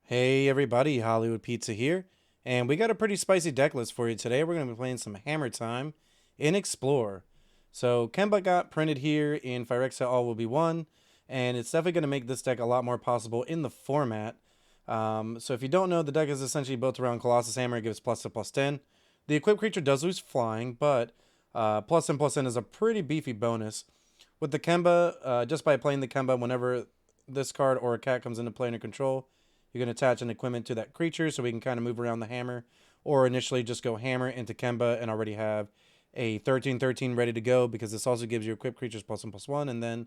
Hey everybody, Hollywood Pizza here, and we got a pretty spicy deck list for you today. We're going to be playing some Hammer Time in Explore. So Kemba got printed here in Phyrexia All Will Be One, and it's definitely going to make this deck a lot more possible in the format. So if you don't know, the deck is essentially built around Colossus Hammer. It gives plus to plus 10. The equipped creature does lose flying, but plus 10 is a pretty beefy bonus. With the Kemba, just by playing the Kemba, whenever this card or a cat comes into play under control, you can attach an equipment to that creature so we can kind of move around the hammer, or initially just go hammer into Kemba and already have a 13/13 ready to go, because this also gives you equipped creatures +1/+1. And then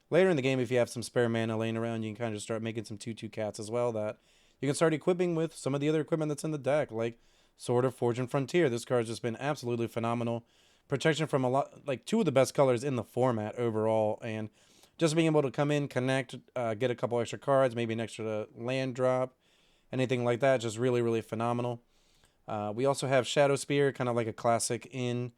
later in the game, if you have some spare mana laying around, you can kind of just start making some 2/2 cats as well that you can start equipping with some of the other equipment that's in the deck, like Sword of Forge and Frontier. This card's just been absolutely phenomenal. Protection from a lot, like two of the best colors in the format overall, and just being able to come in, connect, get a couple extra cards, maybe an extra land drop, anything like that, just really, really phenomenal. We also have Shadow Spear, kind of like a classic in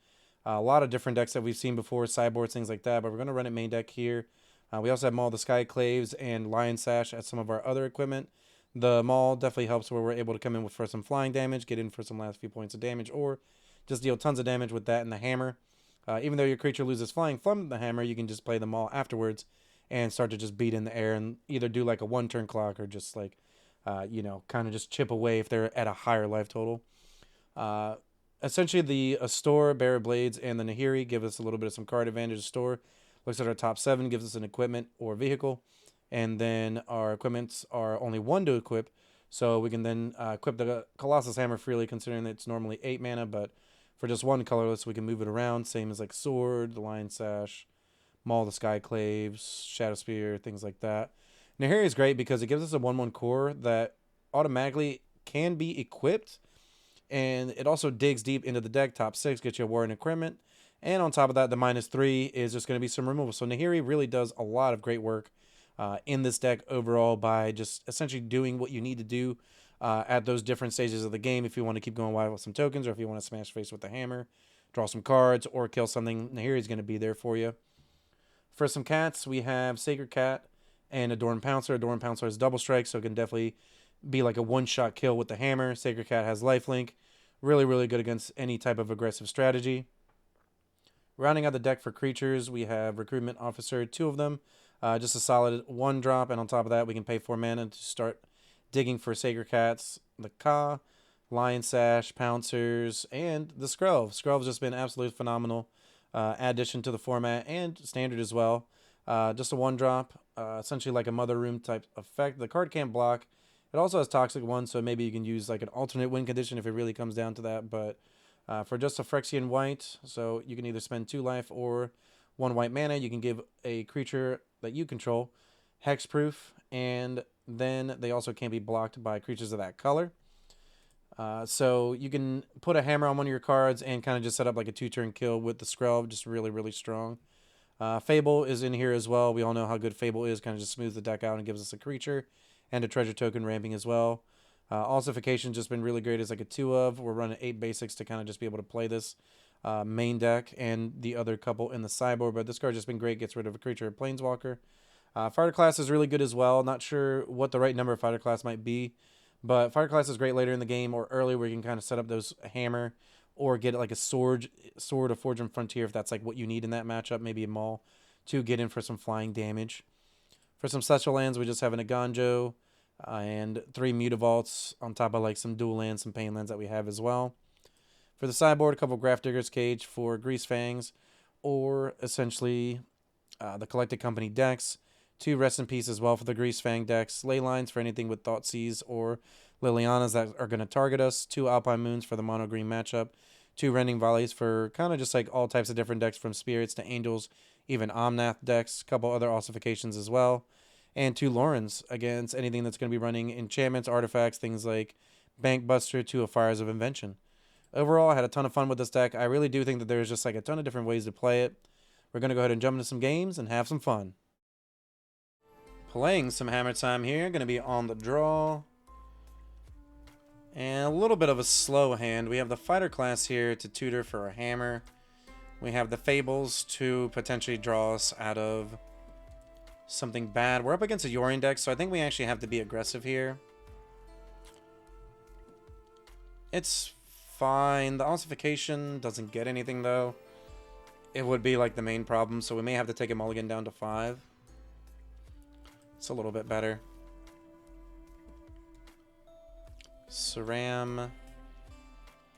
a lot of different decks that we've seen before, sideboards, things like that, but we're going to run it main deck here. We also have Maul the Sky Claves and Lion Sash as some of our other equipment. The Maul definitely helps where we're able to come in for some flying damage, get in for some last few points of damage, or just deal tons of damage with that and the hammer. Even though your creature loses flying from the hammer, you can just play the Maul afterwards and start to just beat in the air and either do like a 1 turn clock or just like, kind of just chip away if they're at a higher life total. Uh, Essentially, the Astor, Bearer Blades, and the Nahiri give us a little bit of some card advantage. Astor looks at our top 7, gives us an equipment or vehicle, and then our equipments are only 1 to equip, so we can then equip the Colossus Hammer freely, considering that it's normally 8 mana, but for just 1 colorless, we can move it around, same as like Sword, the Lion Sash, Maul the Sky Claves, Shadow Spear, things like that. Nahiri is great because it gives us a 1/1 core that automatically can be equipped, and it also digs deep into the deck. Top 6 gets you a war and equipment, and on top of that, the -3 is just going to be some removal. So Nahiri really does a lot of great work in this deck overall by just essentially doing what you need to do at those different stages of the game. If you want to keep going wild with some tokens, or if you want to smash face with the hammer, draw some cards, or kill something, Nahiri is going to be there for you. For some cats, we have Sacred Cat and Adorn Pouncer. Adorn Pouncer has double strike, so it can definitely be like a one-shot kill with the hammer. Sacred Cat has lifelink. Really, really good against any type of aggressive strategy. Rounding out the deck for creatures, we have Recruitment Officer, 2 of them. Just a solid 1 drop, and on top of that, we can pay 4 mana to start digging for Sacred Cats, the Ka, Lion Sash, Pouncers, and the Skrelv. Skrelv's just been absolutely phenomenal addition to the format and standard as well. Just a 1 drop, essentially like a Mother Room type effect. The card can't block. It also has Toxic 1, so maybe you can use like an alternate win condition if it really comes down to that. But for just a Phyrexian white, so you can either spend 2 life or 1 white mana, you can give a creature that you control hexproof, and then they also can't be blocked by creatures of that color. So you can put a hammer on one of your cards and kind of just set up like a 2-turn kill with the Skrelv, just really, really strong. Fable is in here as well. We all know how good Fable is, kind of just smooths the deck out and gives us a creature and a treasure token ramping as well. Ossification's just been really great as like a 2 of. We're running 8 basics to kind of just be able to play this main deck and the other couple in the sideboard, but this card's just been great. Gets rid of a creature, a Planeswalker. Fighter class is really good as well. Not sure what the right number of fighter class might be, but Fire Class is great later in the game or early, where you can kind of set up those hammer or get like a sword of Forge and Frontier if that's like what you need in that matchup. Maybe a Maul to get in for some flying damage. For some special lands, we just have an Aganjo and 3 Mutavaults on top of like some dual lands, some pain lands that we have as well. For the sideboard, a couple Graph Digger's Cage for Grease Fangs, or essentially the Collected Company decks. 2 Rest in Peace as well for the Grease Fang decks. Ley Lines for anything with Thoughtseize or Lilianas that are going to target us. 2 Alpine Moons for the mono green matchup. 2 Rending Volleys for kind of just like all types of different decks, from Spirits to Angels, even Omnath decks. A couple other ossifications as well. And 2 Lorens against anything that's going to be running enchantments, artifacts, things like Bankbuster, 2 of Fires of Invention. Overall, I had a ton of fun with this deck. I really do think that there's just like a ton of different ways to play it. We're going to go ahead and jump into some games and have some fun. Playing some Hammer Time here. Going to be on the draw. And a little bit of a slow hand. We have the Fighter class here to tutor for a hammer. We have the Fables to potentially draw us out of something bad. We're up against a Yorion deck, so I think we actually have to be aggressive here. It's fine. The ossification doesn't get anything, though. It would be, like, the main problem, so we may have to take a mulligan down to 5. It's a little bit better. Saram.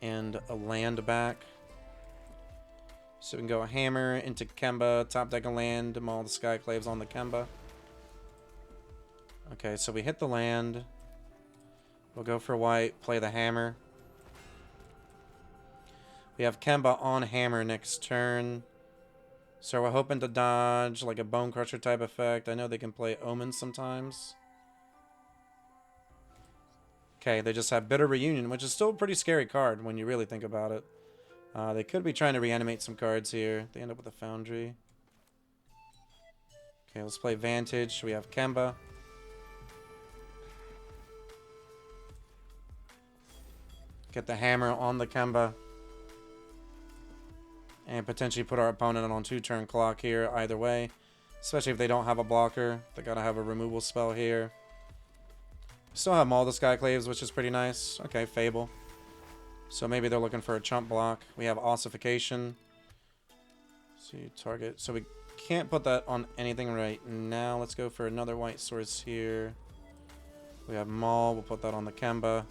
And a land back. So we can go a hammer into Kemba, top deck a land, maul the Skyclaves on the Kemba. Okay, so we hit the land. We'll go for white, play the hammer. We have Kemba on hammer next turn. So we're hoping to dodge like a Bone Crusher type effect. I know they can play Omen sometimes. Okay, they just have Bitter Reunion, which is still a pretty scary card when you really think about it. They could be trying to reanimate some cards here. They end up with a Foundry. Okay, let's play Vantage. We have Kemba. Get the hammer on the Kemba. And potentially put our opponent on 2-turn clock here either way. Especially if they don't have a blocker. They gotta have a removal spell here. Still have Maul the Skyclaves, which is pretty nice. Okay, Fable. So maybe they're looking for a chump block. We have Ossification. See, target. So we can't put that on anything right now. Let's go for another white source here. We have Maul. We'll put that on the Kemba.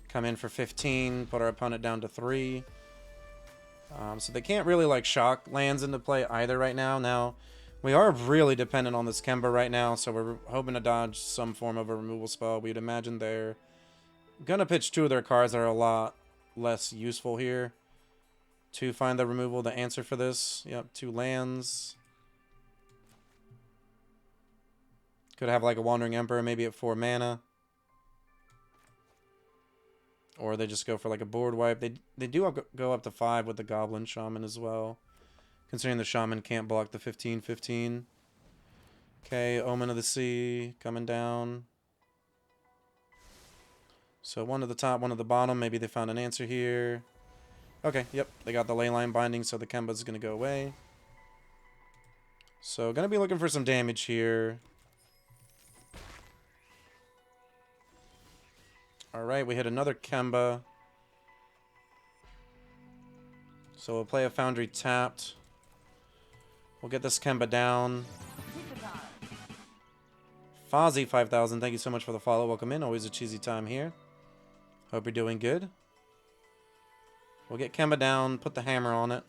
Come in for 15. Put our opponent down to 3. So they can't really like shock lands into play either right now. Now, we are really dependent on this Kemba right now, so we're hoping to dodge some form of a removal spell. We'd imagine they're gonna pitch 2 of their cards that are a lot less useful here to find the removal, the answer for this. Yep, 2 lands. Could have like a Wandering Emperor, maybe at 4 mana. Or they just go for like a board wipe. They do go up to 5 with the Goblin Shaman as well. Considering the Shaman can't block the 15/15. Okay, Omen of the Sea coming down. So 1 to the top, 1 to the bottom. Maybe they found an answer here. Okay, yep. They got the Leyline Binding, so the Kemba's going to go away. So going to be looking for some damage here. Alright, we hit another Kemba. So we'll play a Foundry tapped. We'll get this Kemba down. Fozzie 5000, thank you so much for the follow. Welcome in. Always a cheesy time here. Hope you're doing good. We'll get Kemba down, put the hammer on it.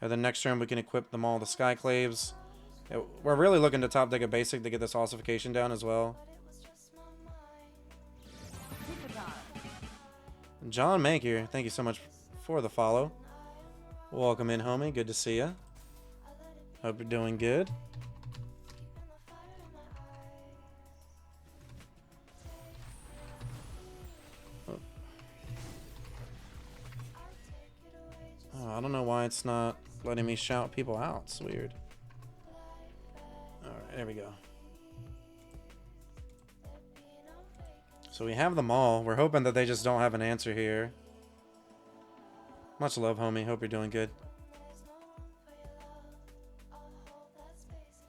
And then next turn we can equip them all the Skyclaves. We're really looking to top deck a basic to get this ossification down as well. John Mank here, thank you so much for the follow. Welcome in, homie. Good to see ya. Hope you're doing good. Oh, I don't know why it's not letting me shout people out. It's weird. Alright, there we go. So we have them all. We're hoping that they just don't have an answer here. Much love, homie. Hope you're doing good.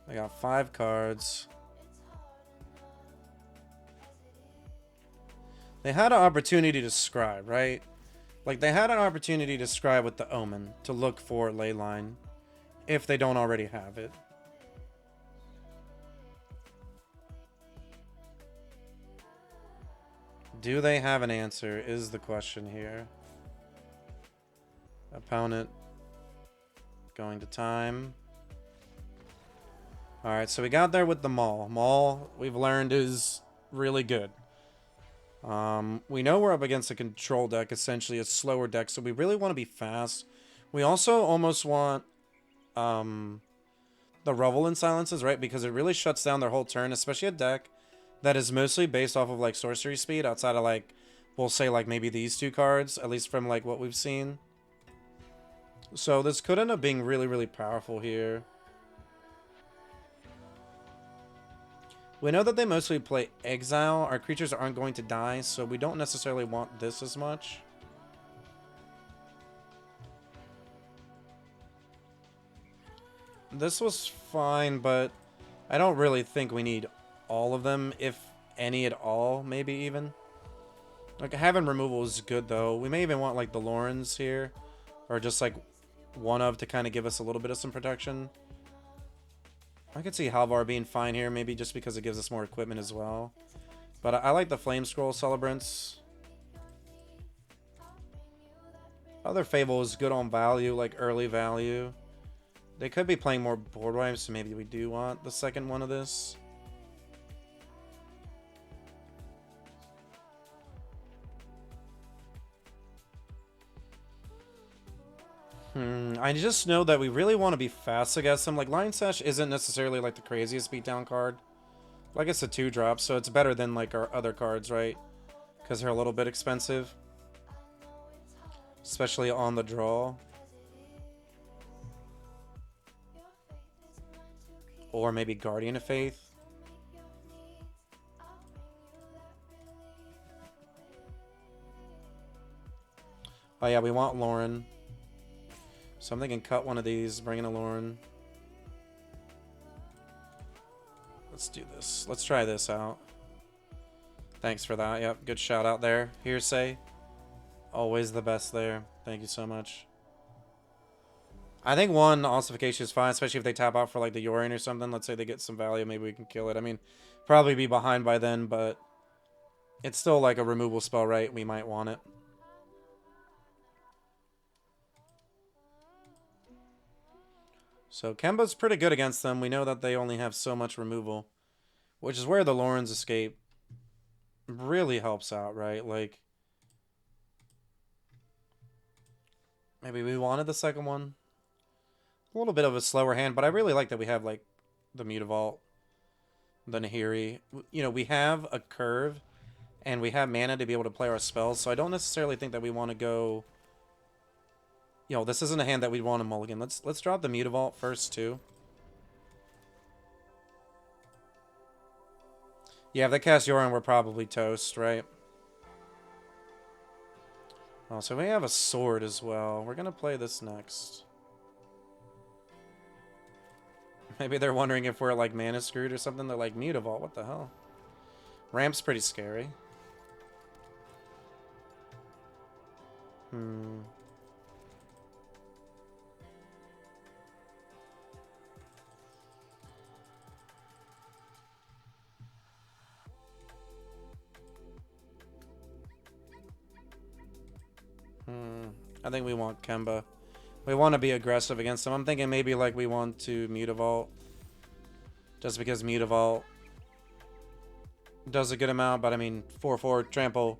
I got 5 cards. They had an opportunity to scribe, right? Like, they had an opportunity to scribe with the Omen to look for Leyline if they don't already have it. Do they have an answer is the question here. Opponent going to time. Alright, so we got there with the Maul. Maul, we've learned, is really good. We know we're up against a control deck, essentially a slower deck, so we really want to be fast. We also almost want the Revel in Silences, right? Because it really shuts down their whole turn, especially a deck that is mostly based off of like sorcery speed outside of like, we'll say like maybe these 2 cards, at least from like what we've seen. So this could end up being really, really powerful here. We know that they mostly play Exile. Our creatures aren't going to die, so we don't necessarily want this as much. This was fine, but I don't really think we need all of them, if any at all, maybe even. Like, having removal is good, though. We may even want, like, the Lorens here. Or just, like, one of to kind of give us a little bit of some protection. I could see Halvar being fine here, maybe just because it gives us more equipment as well. But I like the Flame Scroll Celebrants. Other Fable is good on value, like early value. They could be playing more board wipes, so maybe we do want the second one of this. I just know that we really want to be fast against them. Like, Lion Sash isn't necessarily like the craziest beatdown card. Like, it's a 2-drop, so it's better than like our other cards, right? Because they're a little bit expensive. Especially on the draw. Or maybe Guardian of Faith. Oh yeah, we want Lauren. So I'm thinking cut one of these, bring in a Lauren. Let's do this. Let's try this out. Thanks for that. Yep, good shout out there. Hearsay. Always the best there. Thank you so much. I think one ossification is fine, especially if they tap out for like the Yorion or something. Let's say they get some value, maybe we can kill it. I mean, probably be behind by then, but it's still like a removal spell, right? We might want it. So Kemba's pretty good against them. We know that they only have so much removal, which is where the Loren's Escape really helps out, right? Like, maybe we wanted the second one. A little bit of a slower hand, but I really like that we have, like, the Mutavault, the Nahiri. You know, we have a curve, and we have mana to be able to play our spells, so I don't necessarily think that we want to go... You know, this isn't a hand that we'd want to mulligan. Let's drop the Mutavault first, too. Yeah, if they cast Yorion, we're probably toast, right? Oh, so we have a sword as well. We're going to play this next. Maybe they're wondering if we're, like, mana screwed or something. They're like, Mutavault, what the hell? Ramp's pretty scary. I think we want Kemba. We want to be aggressive against them. I'm thinking maybe like we want to Mutavault. Just because Mutavault does a good amount, but I mean 4/4 trample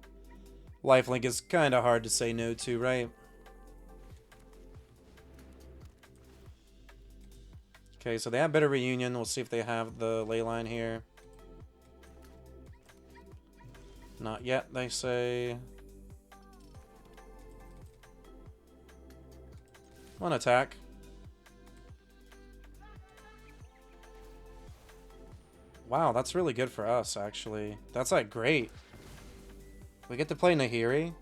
lifelink is kind of hard to say no to, right? Okay, so they have Bitter Reunion. We'll see if they have the Leyline here. Not yet, they say. One attack. Wow, that's really good for us, actually. That's, like, great. We get to play Nahiri.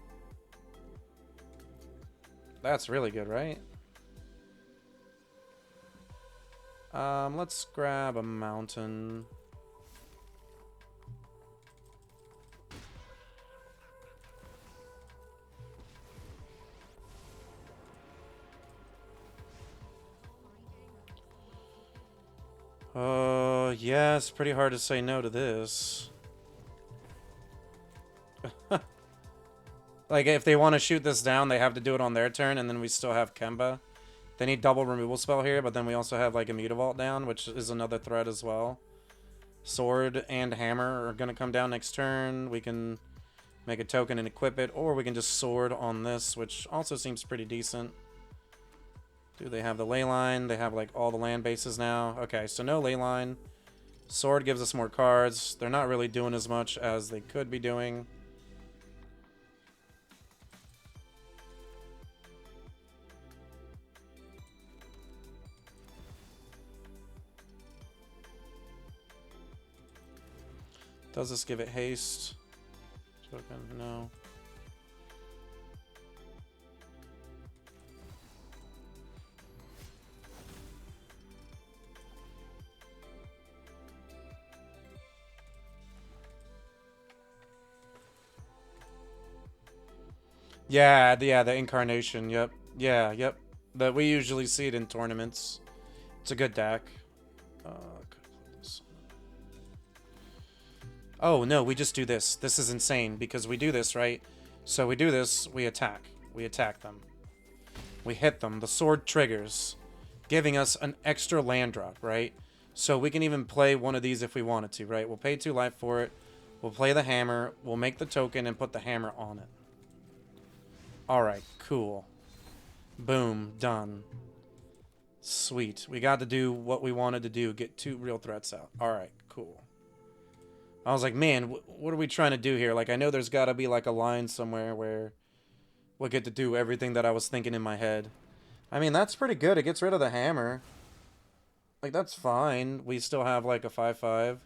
That's really good, right? Let's grab a mountain. Yeah, it's pretty hard to say no to this. Like, if they want to shoot this down, they have to do it on their turn, and then we still have Kemba. They need double removal spell here, but then we also have, like, a Mutavault down, which is another threat as well. Sword and Hammer are going to come down next turn. We can make a token and equip it, or we can just Sword on this, which also seems pretty decent. Do they have the Leyline? They have, like, all the land bases now. Okay, so no Leyline. Sword gives us more cards. They're not really doing as much as they could be doing. Does this give it haste? Token, no. Yeah, the incarnation. Yep. Yeah, yep. That we usually see it in tournaments. It's a good deck. Oh no, we just do this. This is insane because we do this, right? So we do this, we attack. We attack them. We hit them. The sword triggers, giving us an extra land drop, right? So we can even play one of these if we wanted to, right? We'll pay 2 life for it. We'll play the hammer. We'll make the token and put the hammer on it. Alright, cool. Boom, done. Sweet. We got to do what we wanted to do. Get 2 real threats out. Alright, cool. I was like, man, what are we trying to do here? Like, I know there's got to be, like, a line somewhere where we'll get to do everything that I was thinking in my head. I mean, that's pretty good. It gets rid of the hammer. Like, that's fine. We still have, like, a 5/5.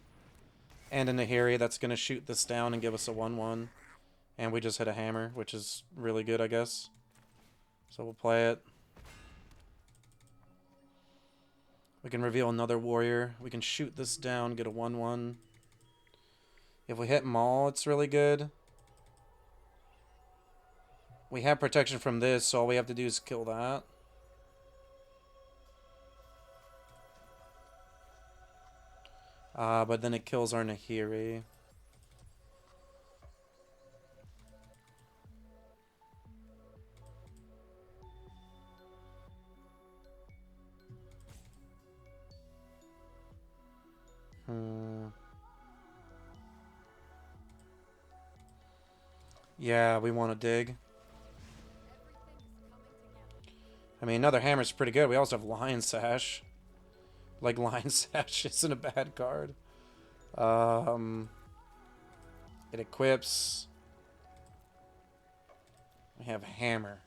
And a Nahiri that's going to shoot this down and give us a 1/1. And we just hit a hammer, which is really good, I guess. So we'll play it. We can reveal another warrior. We can shoot this down, get a 1/1. If we hit Maul, it's really good. We have protection from this, so all we have to do is kill that. But then it kills our Nahiri. Yeah, we want to dig. I mean, another hammer's pretty good. We also have Lion Sash. Like, Lion Sash isn't a bad card. It equips. We have Hammer.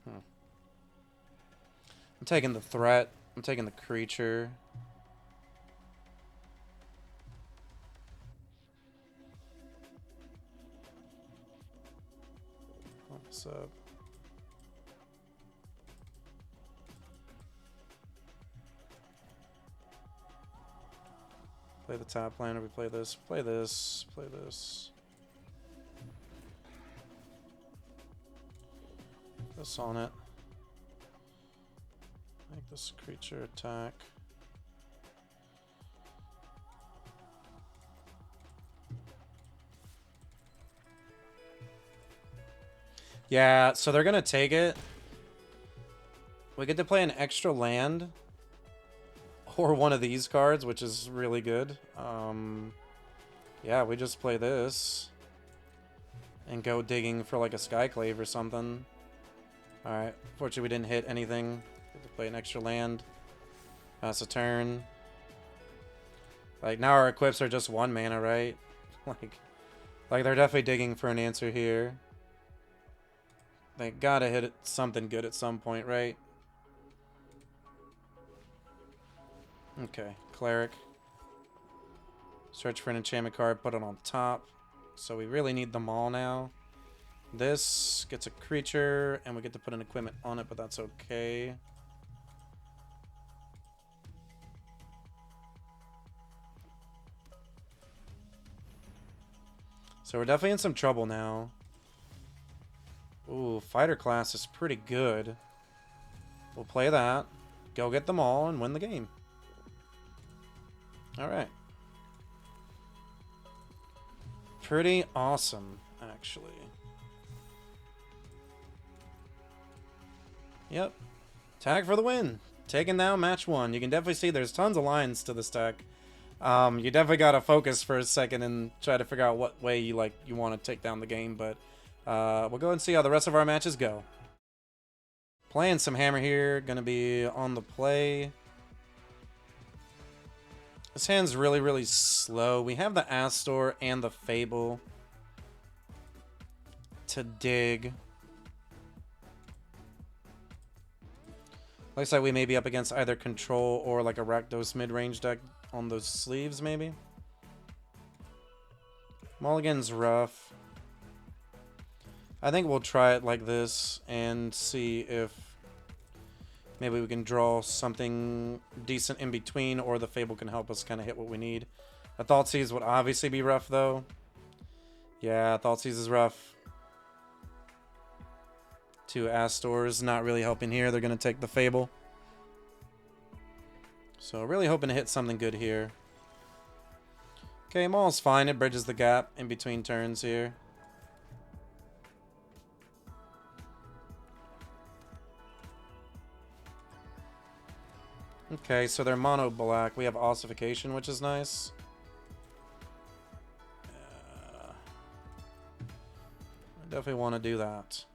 I'm taking the threat. I'm taking the creature. What's up? Play the top lane, or we play this, play this, play this. This on it. Make this creature attack. Yeah, so they're gonna take it. We get to play an extra land. Or one of these cards, which is really good. Yeah, we just play this. And go digging for like a Skyclave or something. Alright, fortunately we didn't hit anything. Get to play an extra land. Pass a turn. Like, now our equips are just 1 mana, right? Like they're definitely digging for an answer here. They gotta hit something good at some point, right? Okay, Cleric. Search for an enchantment card, put it on top. So we really need them all now. This gets a creature, and we get to put an equipment on it, but that's okay. So we're definitely in some trouble now. Ooh, fighter class is pretty good. We'll play that. Go get them all and win the game. Alright. Pretty awesome, actually. Yep. Tag for the win. Taking down match 1. You can definitely see there's tons of lines to this deck. You definitely gotta focus for a second and try to figure out what way you want to take down the game, but we'll go and see how the rest of our matches go. Playing some hammer here, gonna be on the play. This hand's really, really slow. We have the Astor and the Fable to dig. Looks like we may be up against either Control or like a Rakdos mid-range deck on those sleeves, maybe. Mulligan's rough. I think we'll try it like this and see if maybe we can draw something decent in between, or the Fable can help us kind of hit what we need. A Thoughtseize would obviously be rough, though. Yeah, Thoughtseize is rough. 2 Astors, not really helping here. They're going to take the Fable. So really hoping to hit something good here. Okay, Maul's fine. It bridges the gap in between turns here. Okay, so they're mono black. We have ossification, which is nice. I definitely want to do that.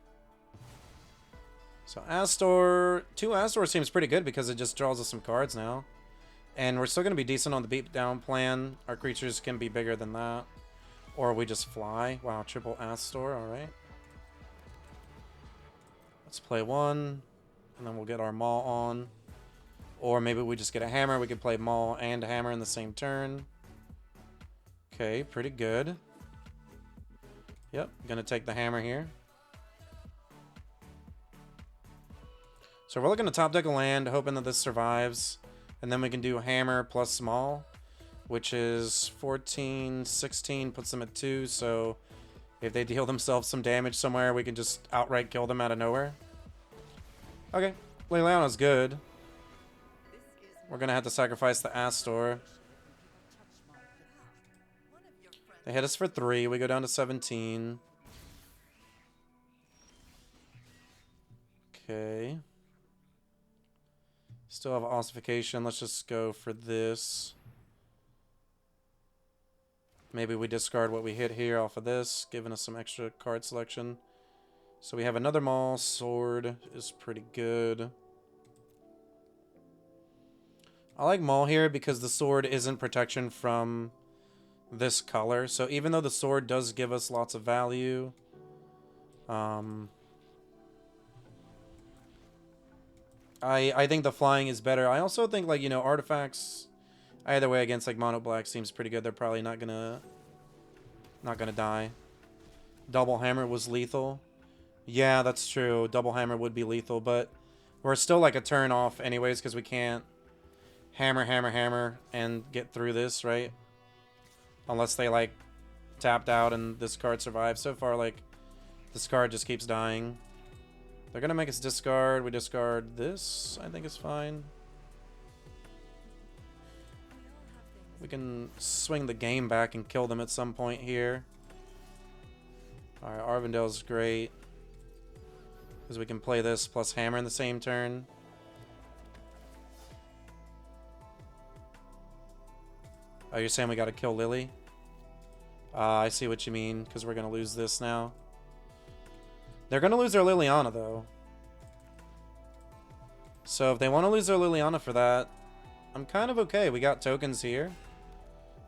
So Astor, 2 Astor seems pretty good because it just draws us some cards now. And we're still going to be decent on the beatdown plan. Our creatures can be bigger than that. Or we just fly. Wow, triple Astor, alright. Let's play 1. And then we'll get our Maul on. Or maybe we just get a hammer. We could play Maul and hammer in the same turn. Okay, pretty good. Yep, gonna take the hammer here. So we're looking to top deck a land, hoping that this survives. And then we can do hammer plus Maul, which is 14, 16, puts them at 2. So if they deal themselves some damage somewhere, we can just outright kill them out of nowhere. Okay, Liliana's good. We're gonna have to sacrifice the Astor. They hit us for 3. We go down to 17. Okay. Still have ossification. Let's just go for this. Maybe we discard what we hit here off of this, giving us some extra card selection. So we have another Maul. Sword is pretty good. I like Maul here because the sword isn't protection from this color. So even though the sword does give us lots of value, I think the flying is better. I also think, like, you know, artifacts either way against like mono black seems pretty good. They're probably not gonna die. Double hammer was lethal. Yeah, that's true. Double hammer would be lethal, but we're still like a turn off anyways because we can't hammer, hammer, hammer and get through this, right? Unless they like tapped out and this card survives. So far, like, this card just keeps dying. They're gonna make us discard. We discard this. I think it's fine. We can swing the game back and kill them at some point here. Alright, Arvendel's great. Because we can play this plus hammer in the same turn. Oh, you're saying we gotta kill Lily? I see what you mean, because we're gonna lose this now. They're gonna lose their Liliana, though. So if they want to lose their Liliana for that, I'm kind of okay. We got tokens here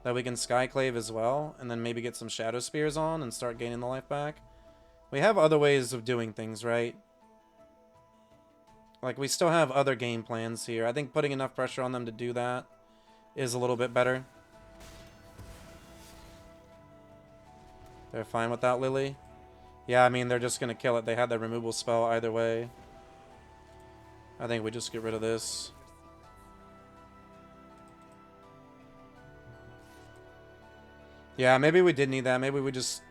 that we can Skyclave as well, and then maybe get some Shadow Spears on and start gaining the life back. We have other ways of doing things, right? Like, we still have other game plans here. I think putting enough pressure on them to do that is a little bit better. They're fine without Lily. Yeah, I mean, they're just going to kill it. They had their removal spell either way. I think we just get rid of this. Yeah, maybe we did need that. Maybe we just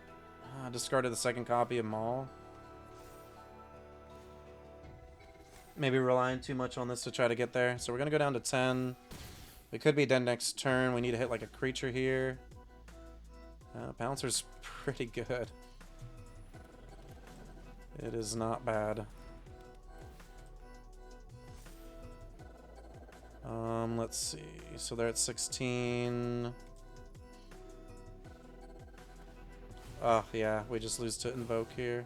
discarded the second copy of Maul. Maybe relying too much on this to try to get there. So we're going to go down to 10. We could be dead next turn. We need to hit like a creature here. Bouncer's pretty good. It is not bad. Let's see. So they're at 16. Oh, yeah. We just lose to Invoke here.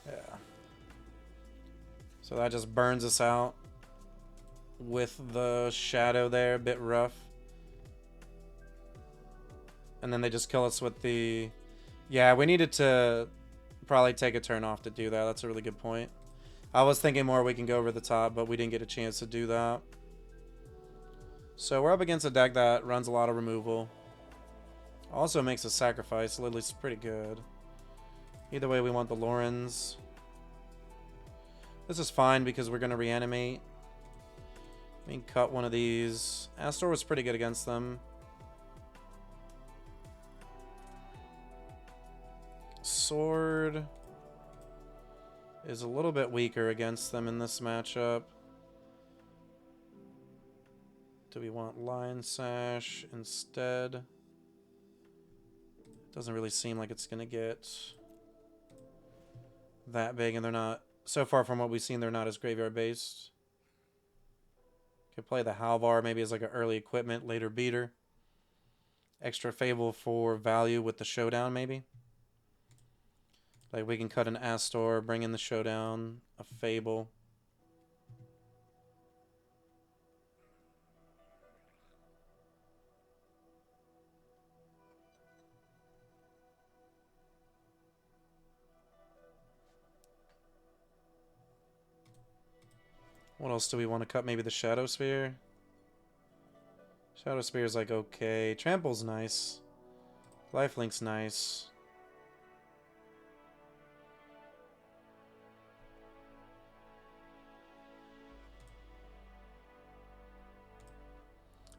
Yeah. So that just burns us out with the Shadow there. A bit rough. And then they just kill us with the... Yeah, we needed to probably take a turn off to do that. That's a really good point. I was thinking more we can go over the top, but we didn't get a chance to do that. So we're up against a deck that runs a lot of removal. Also makes a sacrifice. Lily's pretty good. Either way, we want the Lorens. This is fine because we're going to reanimate. We can cut one of these. Astor was pretty good against them. Sword is a little bit weaker against them in this matchup. Do we want Lion Sash instead? Doesn't really seem like it's going to get that big, and they're not, so far from what we've seen, they're not as graveyard based. Could play the Halvar maybe as like an early equipment, later beater. Extra Fable for value with the Showdown maybe. Like we can cut an Astor, bring in the Showdown, a Fable. What else do we want to cut? Maybe the Shadow Sphere? Shadow Spear is like okay. Trample's nice. Lifelink's nice.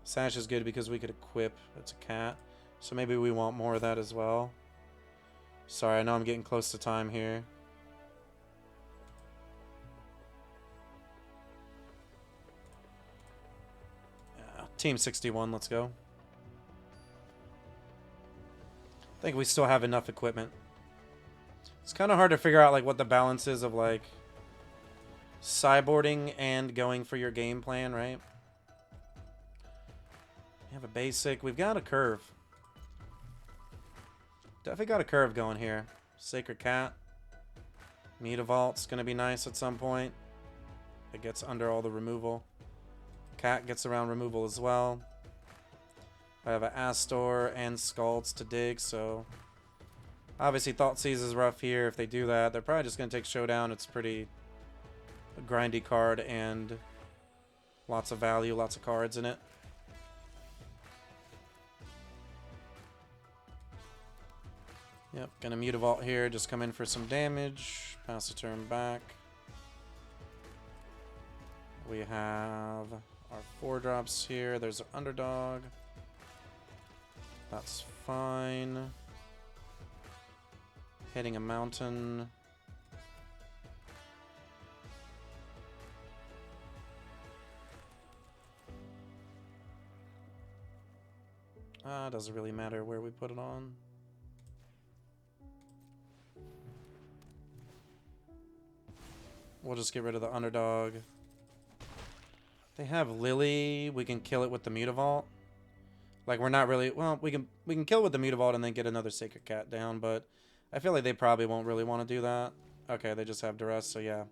Sash is good because we could equip. It's a cat. So maybe we want more of that as well. Sorry, I know I'm getting close to time here. Team 61, let's go. I think we still have enough equipment. It's kind of hard to figure out like what the balance is of like sideboarding and going for your game plan, right? We have a basic. We've got a curve. Definitely got a curve going here. Sacred Cat. Mutavault's going to be nice at some point. It gets under all the removal. Cat gets around removal as well. I have an Astor and Scalds to dig, so obviously Thoughtseize is rough here. If they do that, they're probably just going to take Showdown. It's pretty a grindy card and lots of value, lots of cards in it. Yep, gonna Mutavault here, just come in for some damage, pass the turn back. We have our 4-drops here. There's an Underdog. That's fine. Hitting a mountain. Doesn't really matter where we put it on. We'll just get rid of the Underdog. They have Lily. We can kill it with the Mutavault. Like we're not really, well, we can kill it with the Mutavault and then get another Sacred Cat down, but I feel like they probably won't really want to do that. Okay, they just have Duress, so yeah.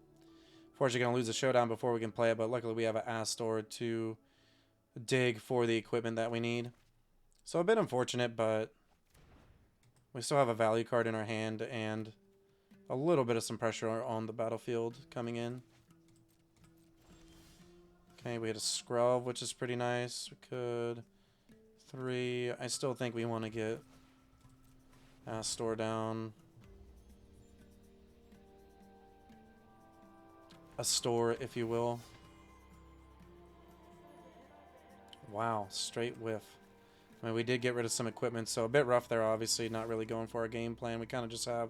Fortunately, gonna lose a Showdown before we can play it, but luckily we have an Astor to dig for the equipment that we need. So a bit unfortunate, but we still have a value card in our hand and a little bit of some pressure on the battlefield coming in. Okay, we had a Scrub, which is pretty nice. We could 3. I still think we want to get Astor down. A store, if you will. Wow, straight whiff. I mean, we did get rid of some equipment, so a bit rough there, obviously. Not really going for our game plan. We kind of just have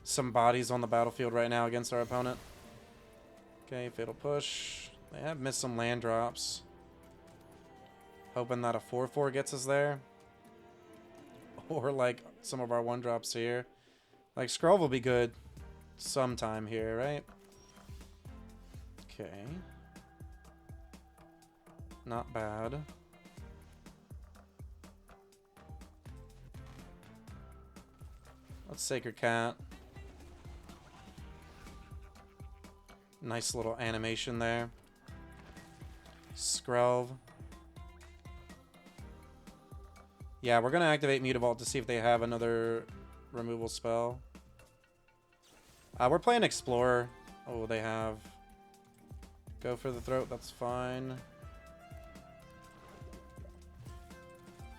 some bodies on the battlefield right now against our opponent. Okay, Fatal Push. They have missed some land drops. Hoping that a 4/4 gets us there. Or like some of our 1-drops here. Like Scroll will be good sometime here, right? Okay. Not bad. Let's Sacred Cat. Nice little animation there. Skrelv. Yeah, we're going to activate Mutavault to see if they have another removal spell. We're playing Explorer. Oh, they have Go for the Throat. That's fine.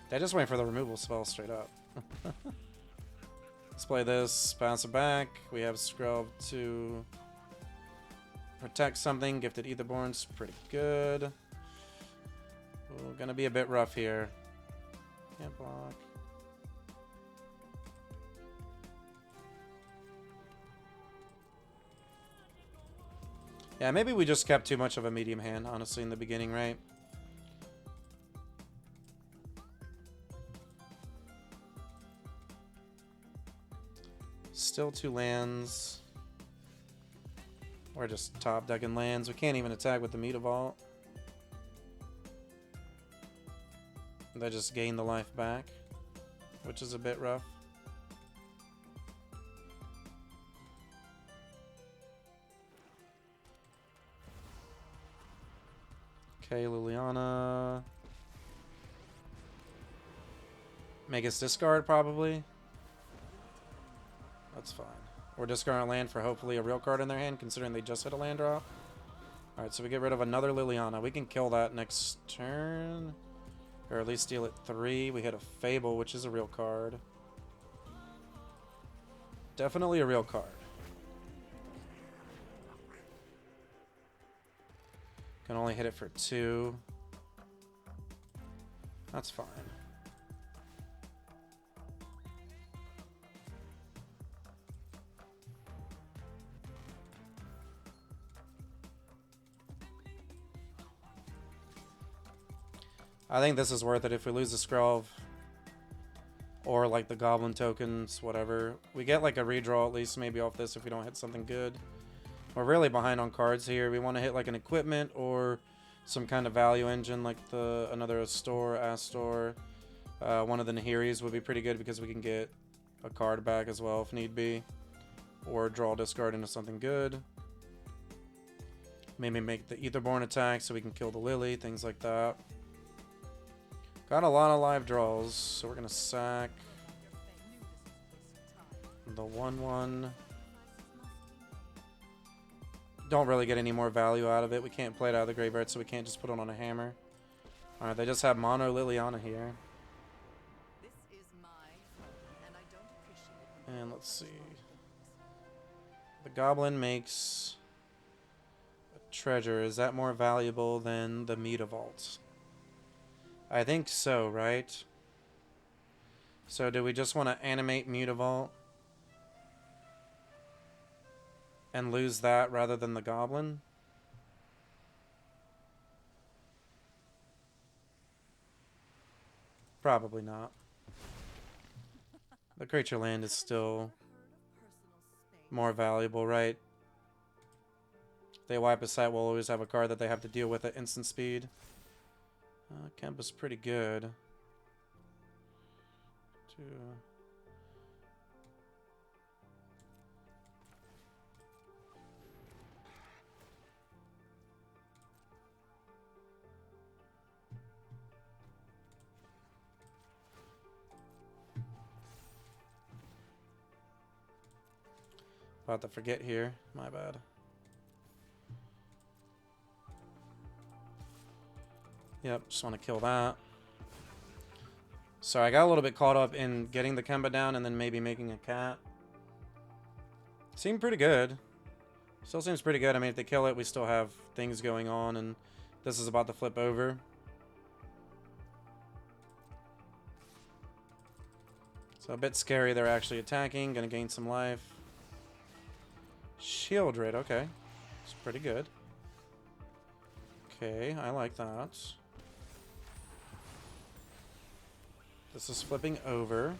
They just went for the removal spell straight up. Let's play this. Bounce it back. We have Skrelv to protect something. Gifted Aetherborn's pretty good. Ooh, gonna be a bit rough here. Can't block. Yeah, maybe we just kept too much of a medium hand, honestly, in the beginning, right? Still 2 lands. We're just top decking lands. We can't even attack with the Meta Vault. They just gain the life back, which is a bit rough. Okay, Liliana. Make us discard, probably. That's fine. Or discard a land for hopefully a real card in their hand, considering they just hit a land drop. Alright, so we get rid of another Liliana. We can kill that next turn. Or at least steal it 3. We hit a Fable, which is a real card. Definitely a real card. Can only hit it for 2. That's fine. I think this is worth it if we lose the Skrelv or like the Goblin tokens, whatever. We get like a redraw at least maybe off this if we don't hit something good. We're really behind on cards here. We want to hit like an equipment or some kind of value engine like another Astor. One of the Nahiris would be pretty good because we can get a card back as well if need be. Or draw discard into something good. Maybe make the Aetherborn attack so we can kill the Lily, things like that. Got a lot of live draws, so we're going to sack the 1/1. Don't really get any more value out of it. We can't play it out of the graveyard, so we can't just put it on a hammer. Alright, they just have Mono Liliana here. And let's see. The Goblin makes a treasure. Is that more valuable than the Meta Vault? I think so, right? So do we just want to animate Meta Vault and lose that rather than the Goblin? Probably not. The creature land is still more valuable, right? If they wipe a site, we'll always have a card that they have to deal with at instant speed. Kemp is pretty good. About to forget here. My bad. Yep, just want to kill that. Sorry, I got a little bit caught up in getting the Kemba down and then maybe making a cat. Seemed pretty good. Still seems pretty good. I mean, if they kill it, we still have things going on, and this is about to flip over. So a bit scary they're actually attacking. Gonna gain some life. Shieldred, okay. It's pretty good. Okay, I like that. This is flipping over.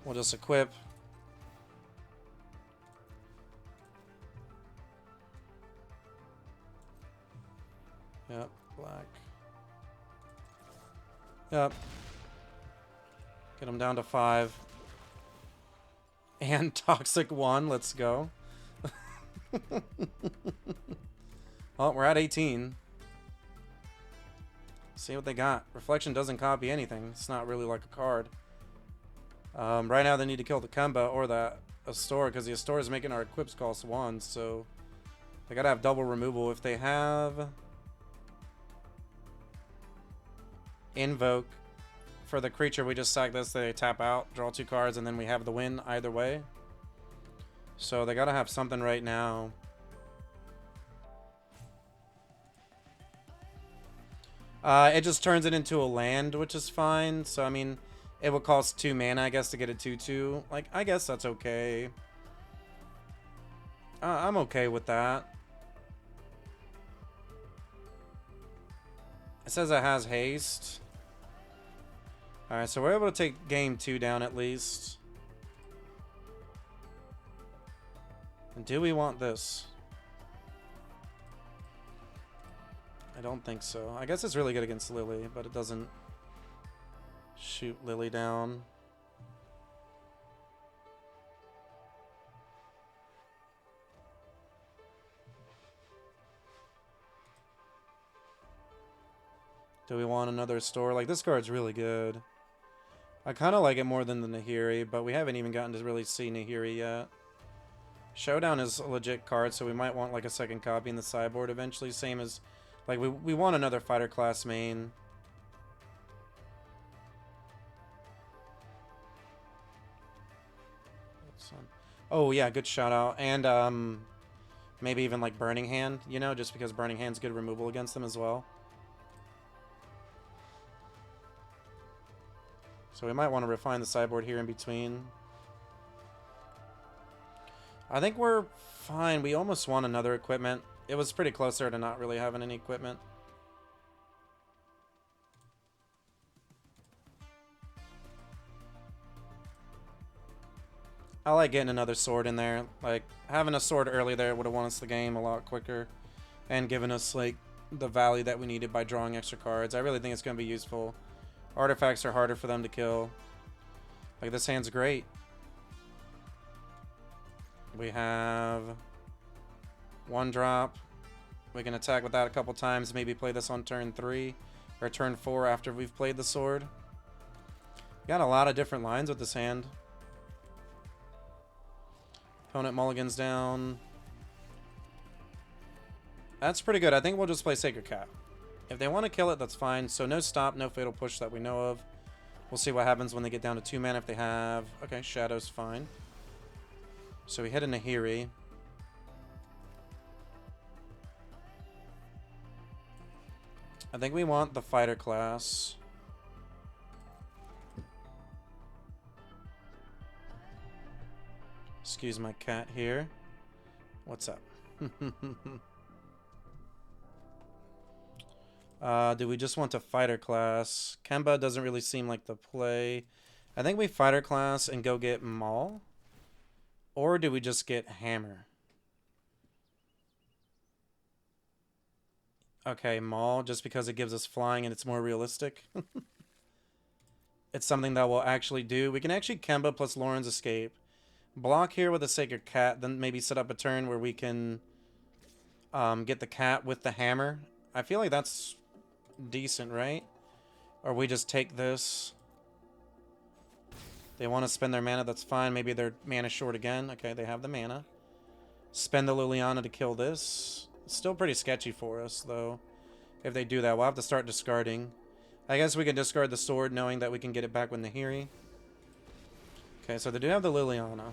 We'll just equip. Yep, black. Yep. Get him down to 5. And Toxic 1, let's go. Well, we're at 18. See what they got. Reflection doesn't copy anything. It's not really like a card. Right now they need to kill the Kemba or that Astor, because the Astor is making our equips cost 1, so they gotta have double removal. If they have Invoke for the creature, we just sack this, they tap out, draw 2 cards, and then we have the win either way. So they gotta have something right now. It just turns it into a land, which is fine. So, I mean, it would cost 2 mana, I guess, to get a 2/2. Like, I guess that's okay. I'm okay with that. It says it has haste. Alright, so we're able to take game 2 down at least. And do we want this? I don't think so. I guess it's really good against Lily, but it doesn't shoot Lily down. Do we want another store? Like, this card's really good. I kind of like it more than the Nahiri, but we haven't even gotten to really see Nahiri yet. Showdown is a legit card, so we might want like a second copy in the sideboard eventually. Same as, like, we want another fighter class main. Oh yeah, good shout out. And maybe even like Burning Hand, you know, just because Burning Hand's good removal against them as well. So we might want to refine the sideboard here in between. I think we're fine. We almost won another equipment. It was pretty close there to not really having any equipment. I like getting another sword in there. Like, having a sword early there would have won us the game a lot quicker. And given us, like, the value that we needed by drawing extra cards. I really think it's going to be useful. Artifacts are harder for them to kill. Like, this hand's great. We have 1-drop. We can attack with that a couple times. Maybe play this on turn 3 or turn 4 after we've played the sword. Got a lot of different lines with this hand. Opponent mulligans down. That's pretty good. I think we'll just play Sacred Cat. If they want to kill it, that's fine. So no stop, no fatal push that we know of. We'll see what happens when they get down to 2 mana if they have. Okay, Shadow's fine. So we hit a Nahiri. I think we want the fighter class. Excuse my cat here. What's up? Do we just want to fighter class? Kemba doesn't really seem like the play. I think we fighter class and go get Maul. Or do we just get Hammer? Okay, Maul, just because it gives us flying and it's more realistic. It's something that we'll actually do. We can actually Kemba plus Lauren's Escape. Block here with a Sacred Cat, then maybe set up a turn where we can get the cat with the hammer. I feel like that's decent, right? Or we just take this. They want to spend their mana, that's fine. Maybe they're mana short again. Okay, they have the mana. Spend the Liliana to kill this. It's still pretty sketchy for us, though. If they do that, we'll have to start discarding. I guess we can discard the sword knowing that we can get it back with Nahiri. Okay, so they do have the Liliana.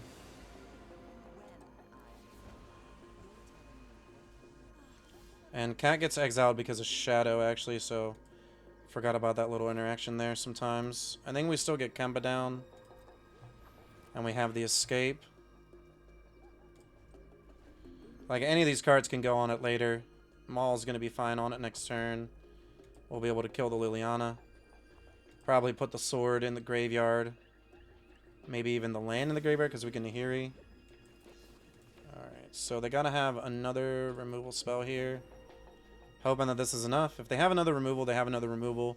And Cat gets exiled because of Shadow, actually, so forgot about that little interaction there sometimes. I think we still get Kemba down. And we have the Escape. Like, any of these cards can go on it later. Maul's going to be fine on it next turn. We'll be able to kill the Liliana. Probably put the sword in the graveyard. Maybe even the land in the graveyard because we can Nahiri. Alright, so they got to have another removal spell here. Hoping that this is enough. If they have another removal, they have another removal.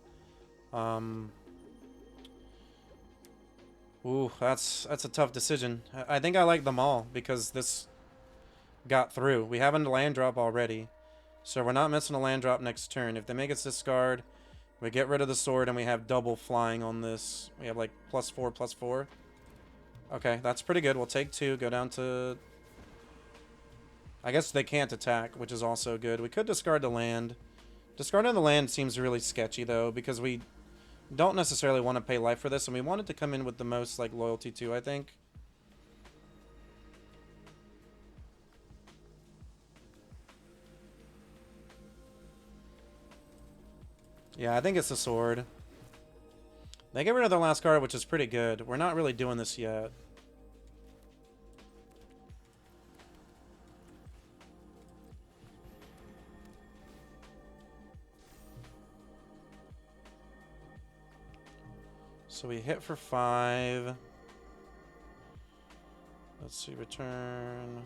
Ooh, that's a tough decision. I think I like them all because this got through. We have a land drop already. So we're not missing a land drop next turn. If they make us discard, we get rid of the sword and we have double flying on this. We have like +4/+4. Okay, that's pretty good. We'll take 2, go down to... I guess they can't attack, which is also good. We could discard the land. Discarding the land seems really sketchy, though, because we don't necessarily want to pay life for this, and we want it to come in with the most, like, loyalty, too, I think. Yeah, I think it's the sword. They get rid of their last card, which is pretty good. We're not really doing this yet. So we hit for 5. Let's see, return.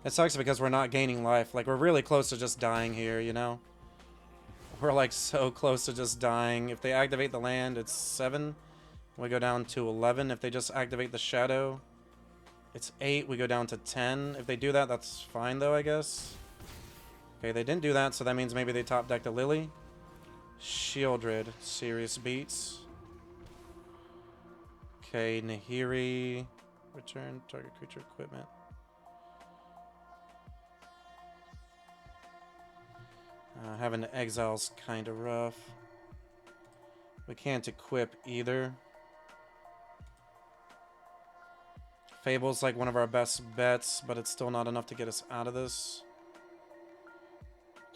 It sucks because we're not gaining life. Like, we're really close to just dying here, you know? We're, like, so close to just dying. If they activate the land, it's 7. We go down to 11. If they just activate the shadow, it's 8. We go down to 10. If they do that, that's fine, though, I guess. Okay, they didn't do that, so that means maybe they top decked a Lily. Shieldred. Serious beats. Okay, Nahiri. Return target creature equipment. Having to exile's kind of rough. We can't equip either. Fable's like one of our best bets, but it's still not enough to get us out of this.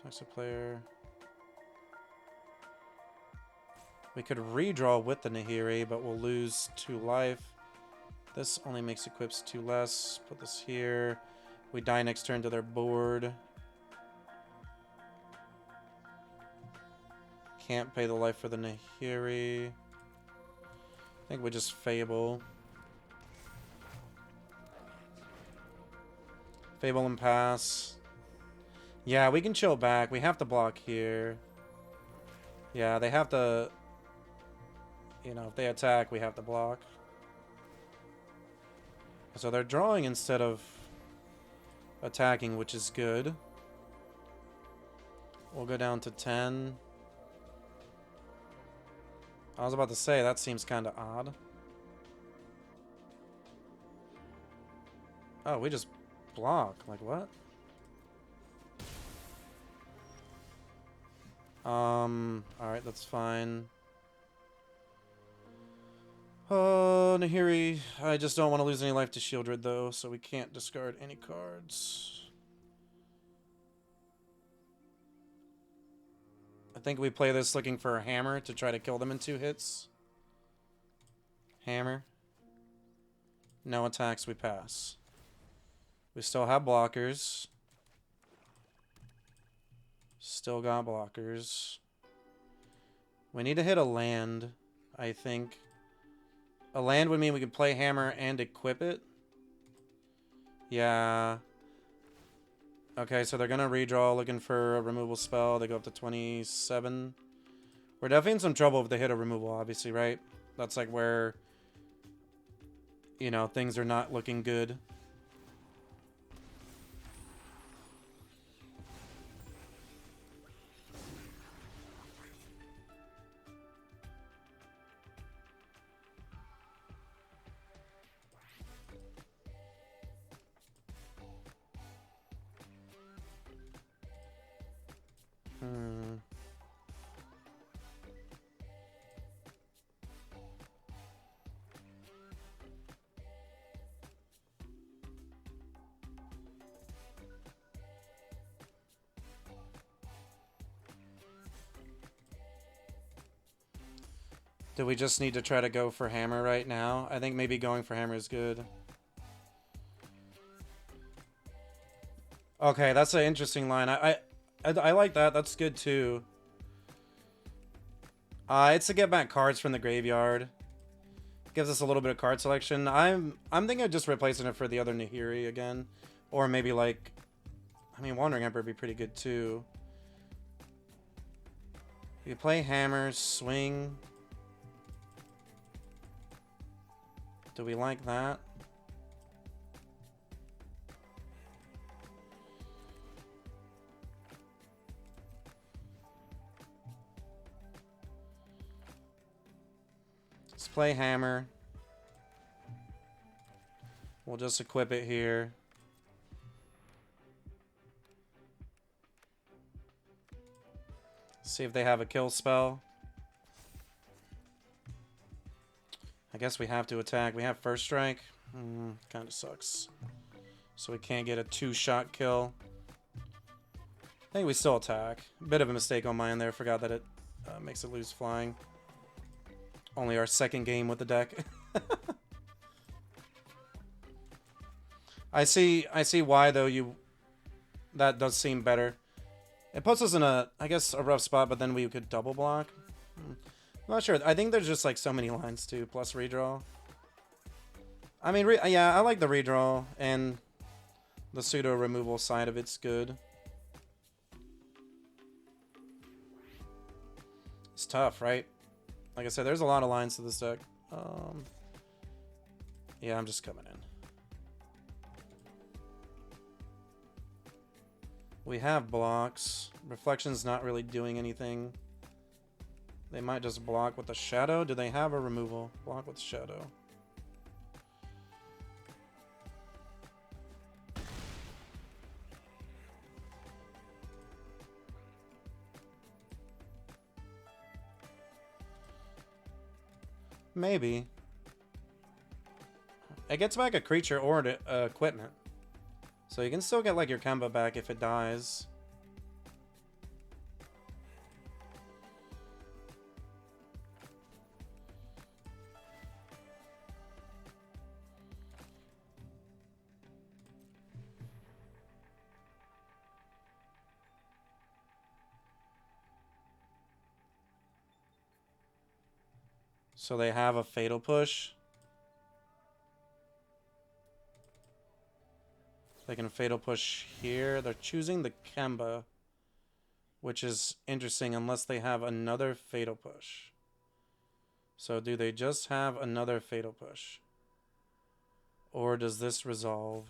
Toxic player. We could redraw with the Nahiri, but we'll lose 2 life. This only makes equips 2 less. Put this here. We die next turn to their board. Can't pay the life for the Nahiri. I think we just Fable. Fable and pass. Yeah, we can chill back. We have to block here. Yeah, they have to... You know, if they attack, we have to block. So they're drawing instead of attacking, which is good. We'll go down to 10. I was about to say, that seems kind of odd. Oh, we just block. Like, what? Alright, that's fine. Oh, Nahiri. I just don't want to lose any life to Shieldred, though, so we can't discard any cards. I think we play this looking for a hammer to try to kill them in 2 hits. Hammer. No attacks, we pass. We still have blockers. Still got blockers. We need to hit a land, I think. A land would mean we could play hammer and equip it. Yeah. Okay, so they're going to redraw looking for a removal spell. They go up to 27. We're definitely in some trouble if they hit a removal, obviously, right? That's like where, you know, things are not looking good. Do we just need to try to go for hammer right now? I think maybe going for hammer is good. Okay, that's an interesting line. I like that. That's good too. It's to get back cards from the graveyard. Gives us a little bit of card selection. I'm thinking of just replacing it for the other Nahiri again, or maybe like, I mean, Wandering Emperor would be pretty good too. You play hammer, swing. Do we like that? Let's play hammer. We'll just equip it here. See if they have a kill spell. I guess we have to attack. We have first strike. Kind of sucks. So we can't get a 2-shot kill. I think we still attack. Bit of a mistake on my end there. Forgot that it makes it lose flying. Only our second game with the deck. I see why though that does seem better. It puts us in I guess a rough spot, but then we could double block. I'm not sure. I think there's just like so many lines too, plus redraw. I mean, yeah, I like the redraw and the pseudo removal side of it's good. It's tough, right? Like I said, there's a lot of lines to this deck. Yeah, I'm just coming in. We have blocks. Reflection's not really doing anything. They might just block with the shadow. Do they have a removal? Block with shadow. Maybe. It gets back a creature or equipment. So you can still get like your Kemba back if it dies. So they have a fatal push. They can fatal push here. They're choosing the Kemba, which is interesting unless they have another fatal push. So do they just have another fatal push? Or does this resolve?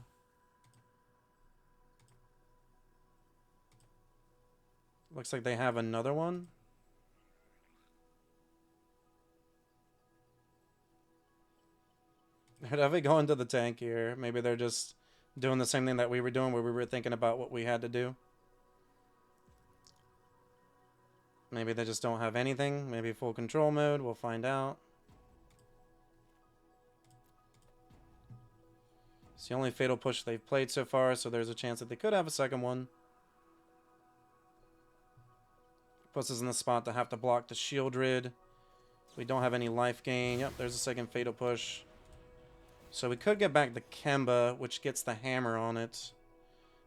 Looks like they have another one. They're definitely going to the tank here. Maybe they're just doing the same thing that we were doing where we were thinking about what we had to do. Maybe they just don't have anything. Maybe full control mode. We'll find out. It's the only fatal push they've played so far, so there's a chance that they could have a second one. Puts us in the spot to have to block the Shieldred. We don't have any life gain. Yep, there's a second fatal push. So we could get back the Kemba, which gets the hammer on it.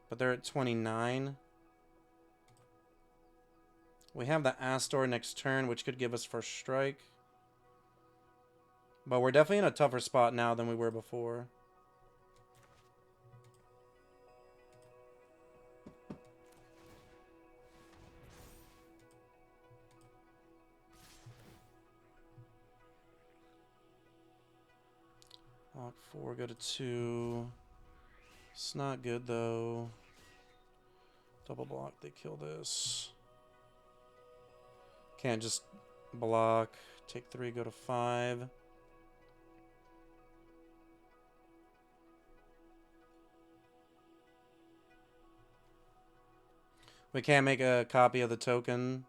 But they're at 29. We have the Astor next turn, which could give us first strike. But we're definitely in a tougher spot now than we were before. Block 4, go to 2. It's not good though. Double block, they kill this. Can't just block. Take 3, go to 5. We can't make a copy of the token.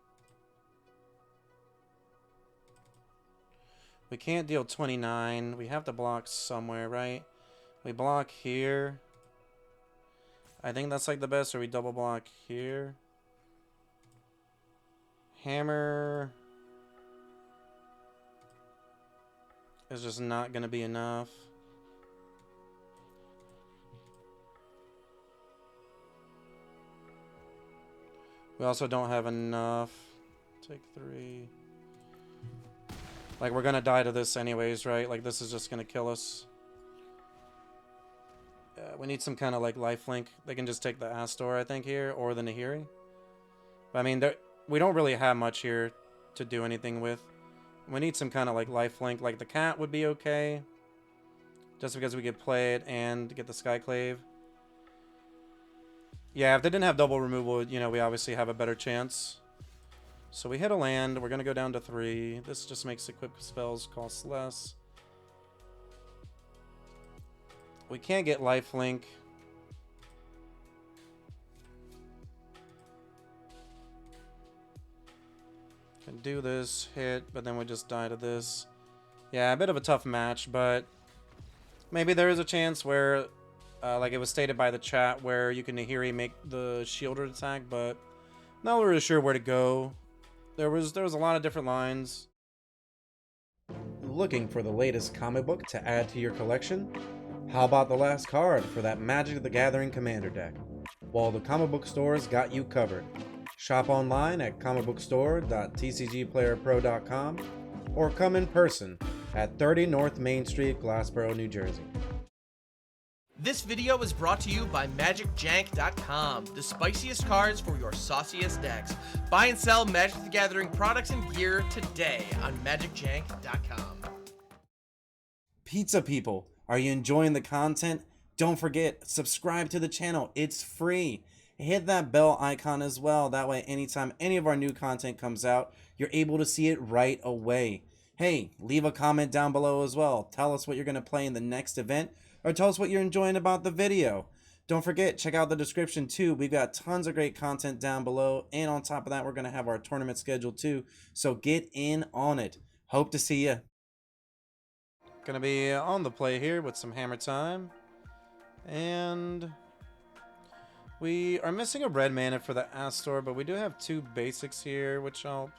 We can't deal 29. We have to block somewhere, right? We block here. I think that's like the best, or we double block here. Hammer is just not going to be enough. We also don't have enough. Take 3. Like, we're going to die to this anyways, right? Like, this is just going to kill us. We need some kind of, like, lifelink. They can just take the Astor, I think, here, or the Nahiri. But, I mean, we don't really have much here to do anything with. We need some kind of, like, lifelink. Like, the cat would be okay. Just because we could play it and get the Skyclave. Yeah, if they didn't have double removal, you know, we obviously have a better chance. So we hit a land. We're going to go down to 3. This just makes equipped spells cost less. We can't get lifelink. Can do this, hit, but then we just die to this. Yeah, a bit of a tough match, but maybe there is a chance where like it was stated by the chat, where you can Nahiri make the shielded attack, but not really sure where to go. There was a lot of different lines. Looking for the latest comic book to add to your collection? How about the last card for that Magic the Gathering Commander deck? Well, the comic book stores got you covered. Shop online at comicbookstore.tcgplayerpro.com or come in person at 30 North Main Street, Glassboro, New Jersey. This video is brought to you by MagicJank.com, the spiciest cards for your sauciest decks. Buy and sell Magic the Gathering products and gear today on MagicJank.com. Pizza people, are you enjoying the content? Don't forget, subscribe to the channel. It's free. Hit that bell icon as well. That way, anytime any of our new content comes out, you're able to see it right away. Hey, leave a comment down below as well. Tell us what you're going to play in the next event, or tell us what you're enjoying about the video. Don't forget, check out the description too. We've got tons of great content down below. And on top of that, we're going to have our tournament schedule too. So get in on it. Hope to see you. Going to be on the play here with some Hammer Time. And we are missing a red mana for the Astor, but we do have two basics here, which help.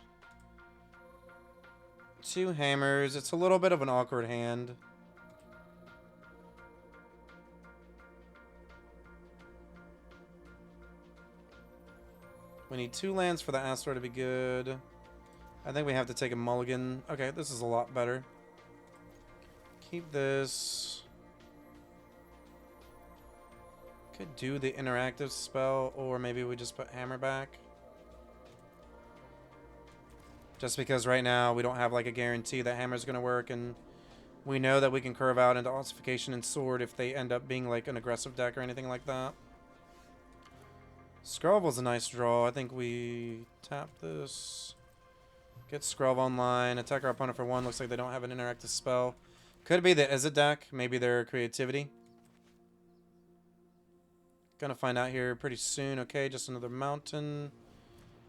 Two hammers. It's a little bit of an awkward hand. We need two lands for the Astor to be good. I think we have to take a mulligan. Okay, this is a lot better. Keep this. Could do the interactive spell, or maybe we just put hammer back. Just because right now we don't have like a guarantee that hammer's gonna work, and we know that we can curve out into ossification and sword if they end up being like an aggressive deck or anything like that. Scrub was a nice draw. I think we tap this. Get Scrub online. Attack our opponent for one. Looks like they don't have an interactive spell. Could be the Izzet deck. Maybe their creativity. Gonna find out here pretty soon. Okay, just another mountain.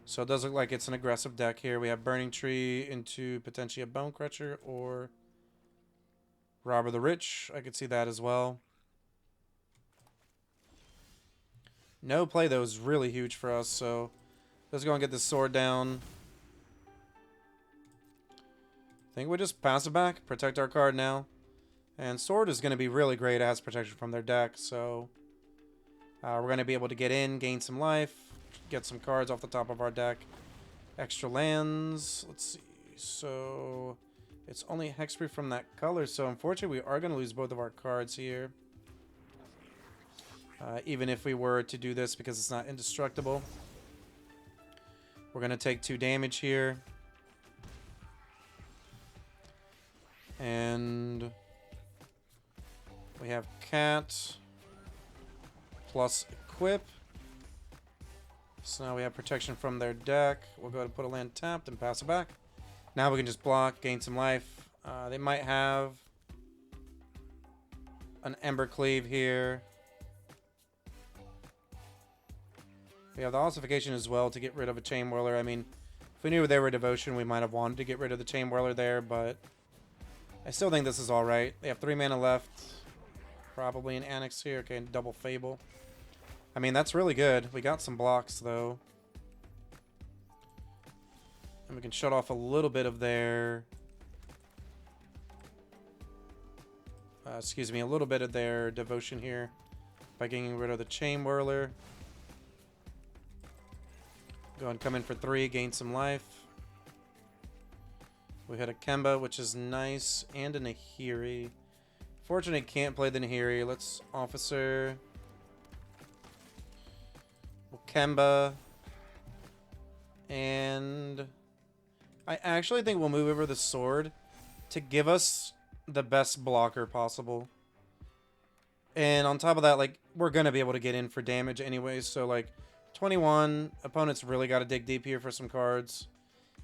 So it does look like it's an aggressive deck here. We have Burning Tree into potentially a Bone Crusher or Robber the Rich. I could see that as well. No play, though, is really huge for us, so let's go and get this sword down. I think we just pass it back, protect our card now. And sword is going to be really great as protection from their deck, so we're going to be able to get in, gain some life, get some cards off the top of our deck. Extra lands, let's see, so it's only hexproof from that color, so unfortunately we are going to lose both of our cards here. Even if we were to do this because it's not indestructible. We're going to take 2 damage here. And we have Cat plus Equip. So now we have protection from their deck. We'll go ahead and put a land tapped and pass it back. Now we can just block, gain some life. They might have an Embercleave here. We have the ossification as well to get rid of a Chain Whirler. I mean, if we knew they were Devotion, we might have wanted to get rid of the Chain Whirler there, but I still think this is alright. They have 3 mana left. Probably an Annex here. Okay, double Fable. I mean, that's really good. We got some blocks, though. And we can shut off a little bit of their... excuse me, a little bit of their Devotion here by getting rid of the Chain Whirler. Go and come in for 3, gain some life. We had a Kemba, which is nice, and a Nahiri. Fortunately, can't play the Nahiri. Let's Officer. We'll Kemba. And I actually think we'll move over the sword to give us the best blocker possible. And on top of that, like, we're going to be able to get in for damage anyway, so, like, 21, opponents really got to dig deep here for some cards.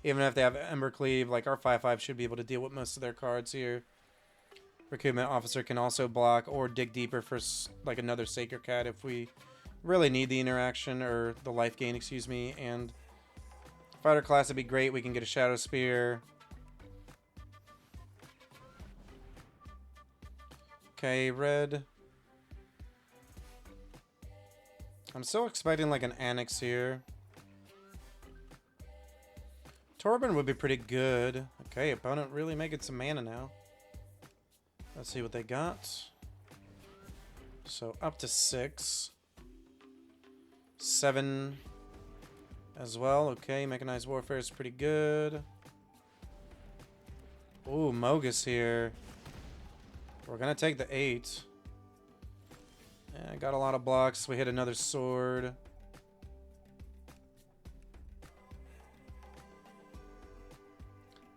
Even if they have Embercleave, like our 5/5 should be able to deal with most of their cards here. Recruitment Officer can also block or dig deeper for like another Sacred Cat if we really need the interaction or the life gain, excuse me. And Fighter class would be great. We can get a Shadow Spear. Okay, red. I'm still expecting like an Annex here. Torben would be pretty good. Okay, opponent really making some mana now. Let's see what they got. So up to 6. 7 as well. Okay, Mechanized Warfare is pretty good. Ooh, Mogus here. We're gonna take the 8. Yeah, got a lot of blocks. We hit another sword.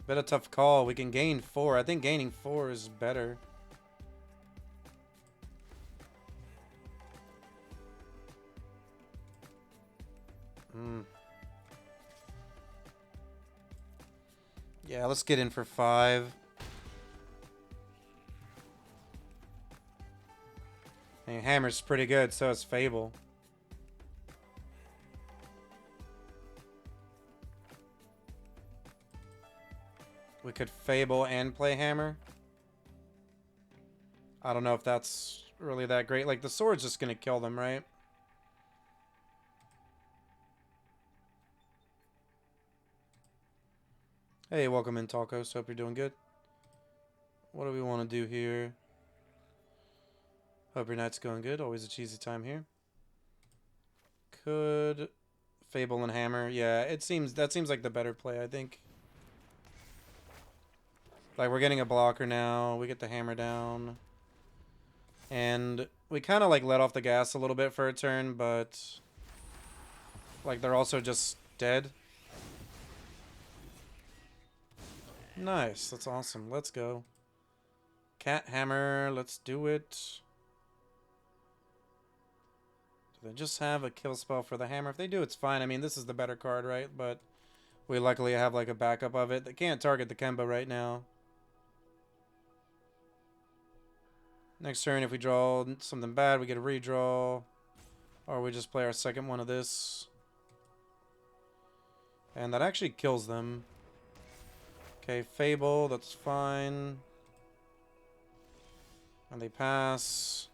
Bit of tough call. We can gain 4. I think gaining 4 is better. Yeah, let's get in for 5. And Hammer's pretty good, so is Fable. We could Fable and play Hammer. I don't know if that's really that great. Like, the sword's just gonna kill them, right? Hey, welcome in, Talkos. Hope you're doing good. What do we want to do here? Hope your night's going good. Always a cheesy time here. Could Fable and Hammer. Yeah, that seems like the better play, I think. Like, we're getting a blocker now. We get the Hammer down. And we kind of, like, let off the gas a little bit for a turn, but... like, they're also just dead. Nice. That's awesome. Let's go. Cat Hammer. Let's do it. Do they just have a kill spell for the Hammer? If they do, it's fine. I mean, this is the better card, right? But we luckily have, like, a backup of it. They can't target the Kemba right now. Next turn, if we draw something bad, we get a redraw. Or we just play our second one of this. And that actually kills them. Okay, Fable, that's fine. And they pass.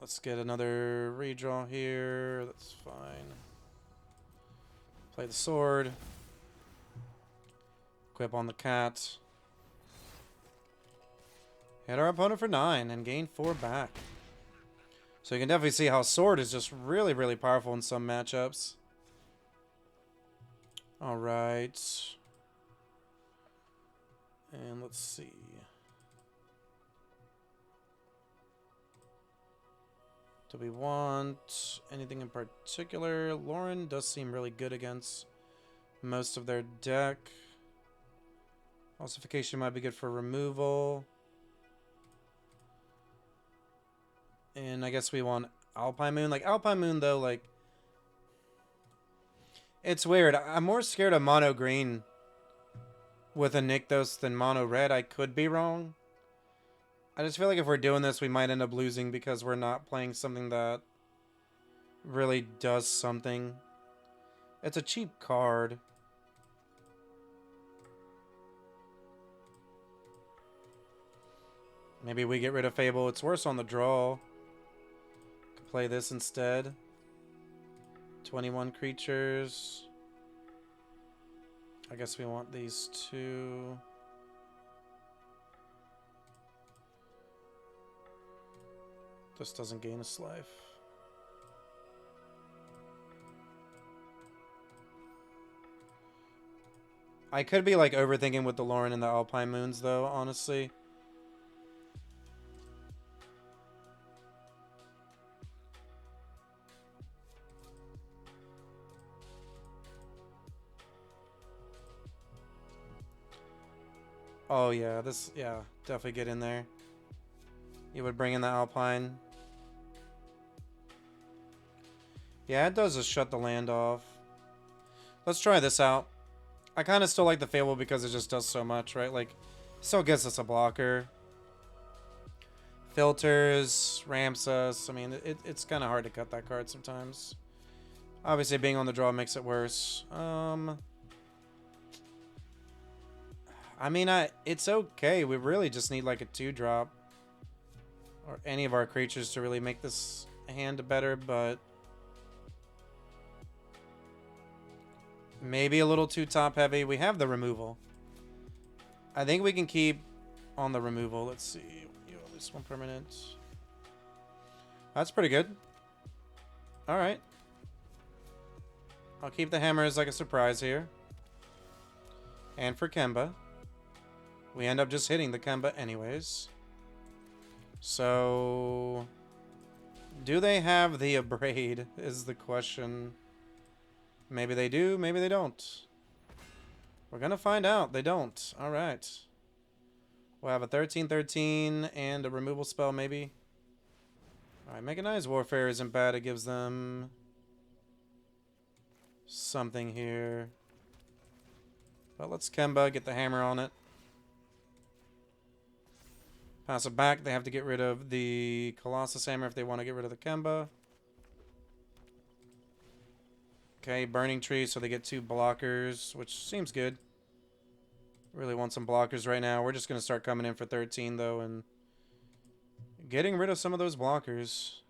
Let's get another redraw here. That's fine. Play the sword. Equip on the cat. Hit our opponent for 9 and gain 4 back. So you can definitely see how sword is just really, really powerful in some matchups. Alright. And let's see. Do we want anything in particular? Lauren does seem really good against most of their deck. Ossification might be good for removal. And I guess we want Alpine Moon. Like, Alpine Moon, though, like... it's weird. I'm more scared of mono green with a Nykthos than mono red. I could be wrong. I just feel like if we're doing this, we might end up losing because we're not playing something that really does something. It's a cheap card. Maybe we get rid of Fable. It's worse on the draw. Could play this instead. 21 creatures. I guess we want these 2. This doesn't gain us life. I could be like overthinking with the Lauren and the Alpine Moons though, honestly. Oh yeah, this, yeah, definitely get in there. You would bring in the Alpine. Yeah, it does just shut the land off. Let's try this out. I kind of still like the Fable because it just does so much, right? Like, still gets us a blocker. Filters, ramps us. I mean, it's kind of hard to cut that card sometimes. Obviously, being on the draw makes it worse. I mean, it's okay. We really just need like a 2-drop. or any of our creatures to really make this hand better, but maybe a little too top heavy. We have the removal. I think we can keep on the removal. Let's see. You at least one permanent. That's pretty good. All right. I'll keep the hammer as like a surprise here. And for Kemba, we end up just hitting the Kemba anyways. So, do they have the Abrade is the question. Maybe they do, maybe they don't. We're going to find out. They don't. All right. We'll have a 13/13 and a removal spell maybe. All right, Mechanized Warfare isn't bad. It gives them something here. But let's Kemba, get the hammer on it. Pass it back. They have to get rid of the Colossus Hammer if they want to get rid of the Kemba. Okay, Burning Tree, so they get 2 blockers, which seems good. Really want some blockers right now. We're just going to start coming in for 13, though, and getting rid of some of those blockers.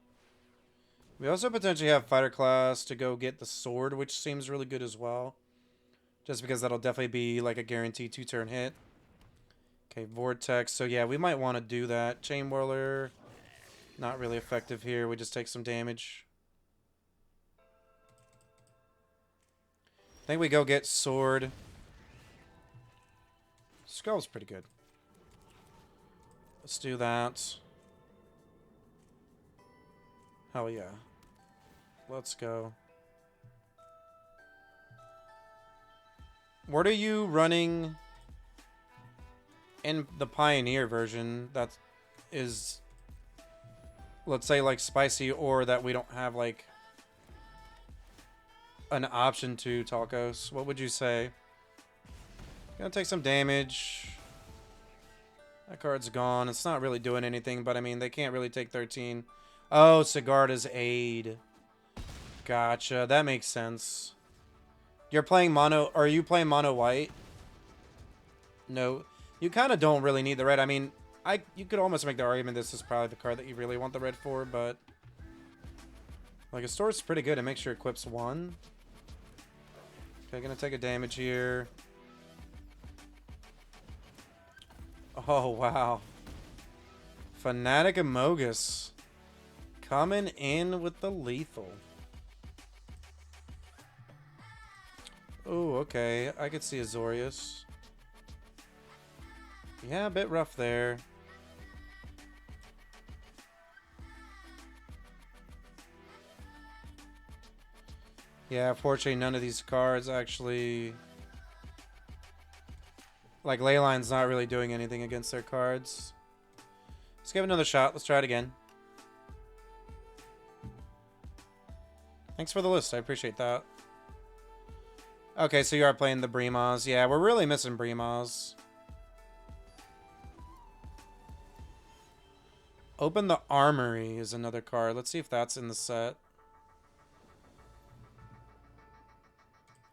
We also potentially have Fighter Class to go get the sword, which seems really good as well. Just because that'll definitely be like a guaranteed 2-turn hit. Okay, Vortex. So yeah, we might want to do that. Chain Whirler, not really effective here. We just take some damage. I think we go get Sword. Skull's pretty good. Let's do that. Hell yeah. Let's go. What are you running in the Pioneer version that is, let's say, like spicy, or that we don't have like an option to Talkos? What would you say? Gonna take some damage. That card's gone. It's not really doing anything, but I mean, they can't really take 13. Oh, Sigarda's Aid. Gotcha. That makes sense. You're playing mono. Are you playing mono white? No. You kind of don't really need the red. I mean, you could almost make the argument this is probably the card that you really want the red for, but like, a store's pretty good. It makes sure it equips 1. Okay, gonna take a damage here. Oh, wow. Fanatic Amogus coming in with the lethal. Oh, okay. I could see Azorius. Yeah, a bit rough there. Yeah, fortunately, none of these cards actually... Like, Leyline's not really doing anything against their cards. Let's give it another shot. Let's try it again. Thanks for the list. I appreciate that. Okay, so you are playing the Bremas. Yeah, we're really missing Bremas. Open the Armory is another card. Let's see if that's in the set.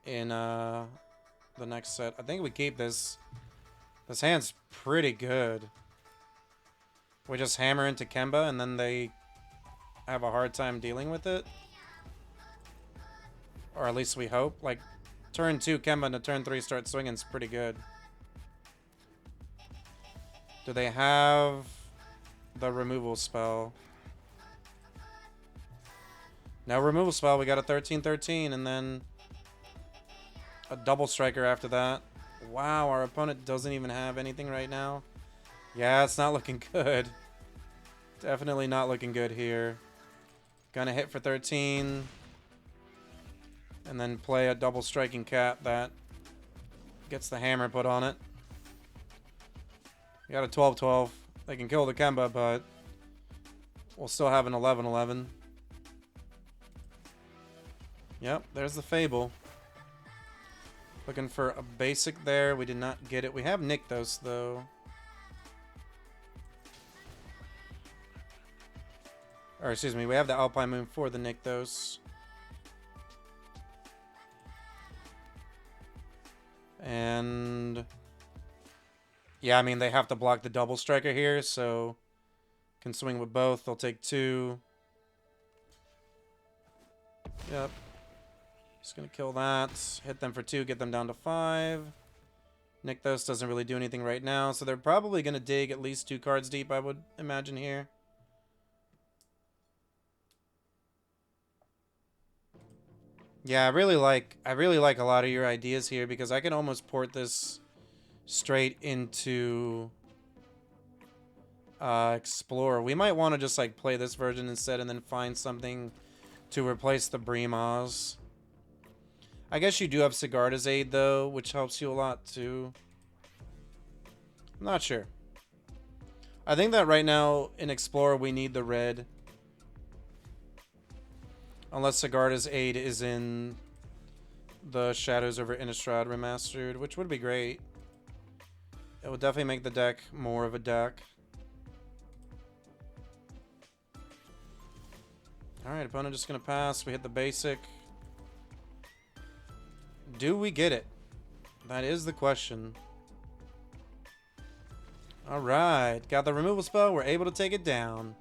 In the next set. I think we keep this. This hand's pretty good. We just hammer into Kemba and then they have a hard time dealing with it. Or at least we hope. Like, turn 2 Kemba into turn 3 start swinging is pretty good. Do they have the removal spell? No removal spell. We got a 13/13 and then a double striker after that. Wow, our opponent doesn't even have anything right now. Yeah, it's not looking good. Definitely not looking good here. Gonna hit for 13. And then play a double striking cat that gets the hammer put on it. We got a 12/12. They can kill the Kemba, but we'll still have an 11/11. Yep, there's the Fable. Looking for a basic there. We did not get it. We have Nykthos, though. Or, excuse me, we have the Alpine Moon for the Nykthos. And yeah, I mean, they have to block the double striker here, so Can swing with both. They'll take 2. Yep. Just gonna kill that. Hit them for 2, get them down to 5. Nykthos doesn't really do anything right now, so they're probably gonna dig at least 2 cards deep, I would imagine here. Yeah, I really like a lot of your ideas here because I can almost port this straight into Explorer. We might want to just like play this version instead and then find something to replace the Bremas. I guess you do have Sigarda's Aid though, which helps you a lot too. I'm not sure. I think that right now in Explorer we need the red. Unless Sigarda's Aid is in the Shadows over Innistrad Remastered, which would be great. It would definitely make the deck more of a deck. Alright, opponent just going to pass. We hit the basic. Do we get it? That is the question. Alright, got the removal spell. We're able to take it down.